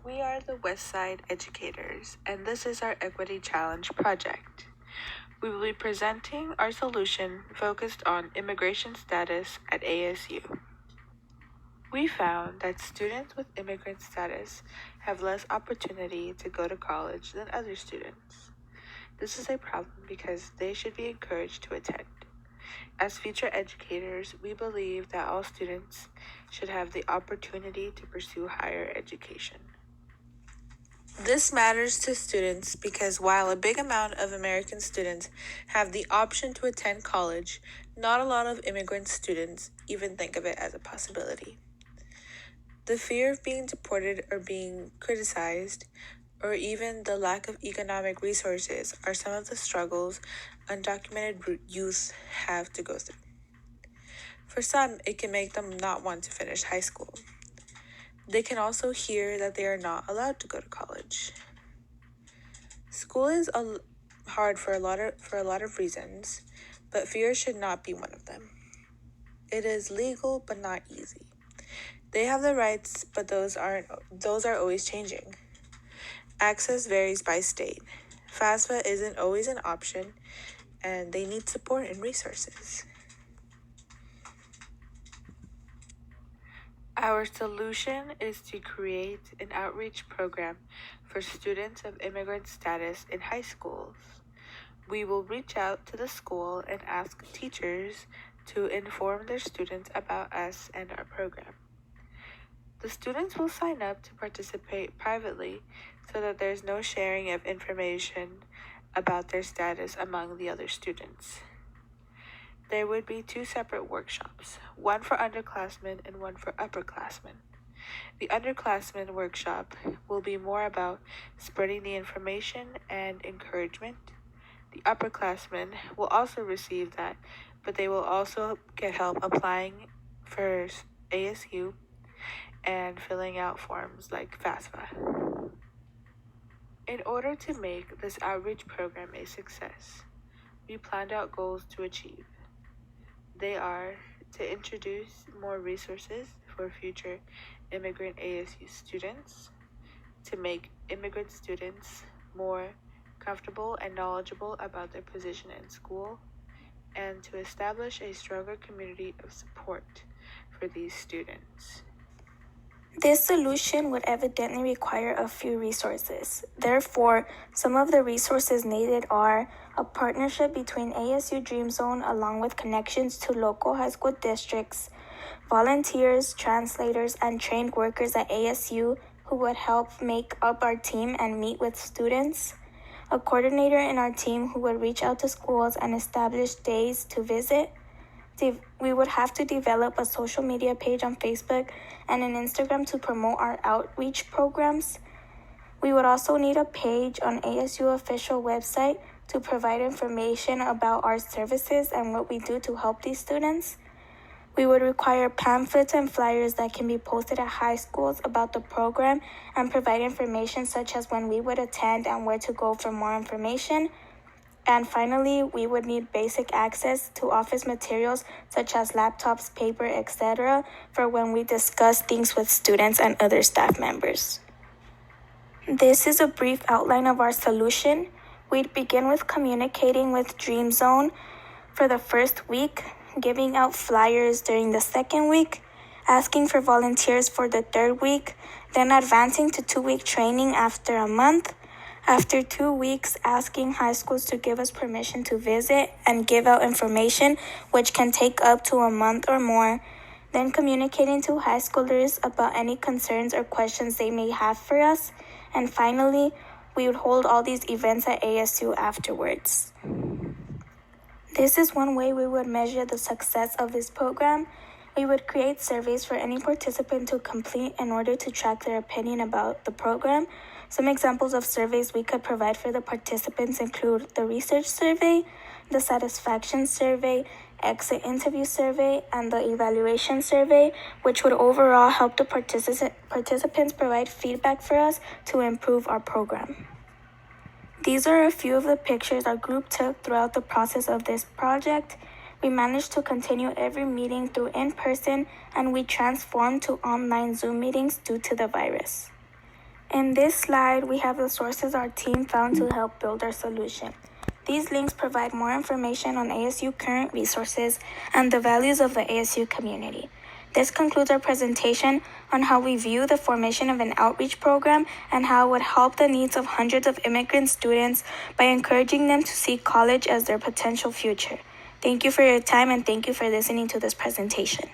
We are the Westside Educators, and this is our Equity Challenge project. We will be presenting our solution focused on immigration status at ASU. We found that students with immigrant status have less opportunity to go to college than other students. This is a problem because they should be encouraged to attend. As future educators, we believe that all students should have the opportunity to pursue higher education. This matters to students because while a big amount of American students have the option to attend college, not a lot of immigrant students even think of it as a possibility. The fear of being deported or being criticized, or even the lack of economic resources, are some of the struggles undocumented youth have to go through. For some, it can make them not want to finish high school. They can also hear that they are not allowed to go to college. School is hard for a lot of reasons, but fear should not be one of them. It is legal but not easy. They have the rights, but those are always changing. Access varies by state. FAFSA isn't always an option, and they need support and resources. Our solution is to create an outreach program for students of immigrant status in high schools. We will reach out to the school and ask teachers to inform their students about us and our program. The students will sign up to participate privately so that there's no sharing of information about their status among the other students. There would be 2 separate workshops, one for underclassmen and one for upperclassmen. The underclassmen workshop will be more about spreading the information and encouragement. The upperclassmen will also receive that, but they will also get help applying for ASU and filling out forms like FAFSA. In order to make this outreach program a success, we planned out goals to achieve. They are to introduce more resources for future immigrant ASU students, to make immigrant students more comfortable and knowledgeable about their position in school, and to establish a stronger community of support for these students. This solution would evidently require a few resources. Therefore, some of the resources needed are a partnership between ASU Dream Zone along with connections to local high school districts, volunteers, translators, and trained workers at ASU who would help make up our team and meet with students, a coordinator in our team who would reach out to schools and establish days to visit. We would have to develop a social media page on Facebook and an Instagram to promote our outreach programs. We would also need a page on ASU official website to provide information about our services and what we do to help these students. We would require pamphlets and flyers that can be posted at high schools about the program and provide information such as when we would attend and where to go for more information. And finally, we would need basic access to office materials such as laptops, paper, etc. for when we discuss things with students and other staff members. This is a brief outline of our solution. We'd begin with communicating with Dream Zone for the first week, giving out flyers during the second week, asking for volunteers for the third week, then advancing to 2-week training after a month. After 2 weeks, asking high schools to give us permission to visit and give out information, which can take up to a month or more. Then communicating to high schoolers about any concerns or questions they may have for us. And finally, we would hold all these events at ASU afterwards. This is one way we would measure the success of this program. We would create surveys for any participant to complete in order to track their opinion about the program. Some examples of surveys we could provide for the participants include the research survey, the satisfaction survey, exit interview survey, and the evaluation survey, which would overall help the participants provide feedback for us to improve our program. These are a few of the pictures our group took throughout the process of this project. We managed to continue every meeting through in-person, and we transformed to online Zoom meetings due to the virus. In this slide, we have the sources our team found to help build our solution. These links provide more information on ASU current resources and the values of the ASU community. This concludes our presentation on how we view the formation of an outreach program and how it would help the needs of hundreds of immigrant students by encouraging them to see college as their potential future. Thank you for your time and thank you for listening to this presentation.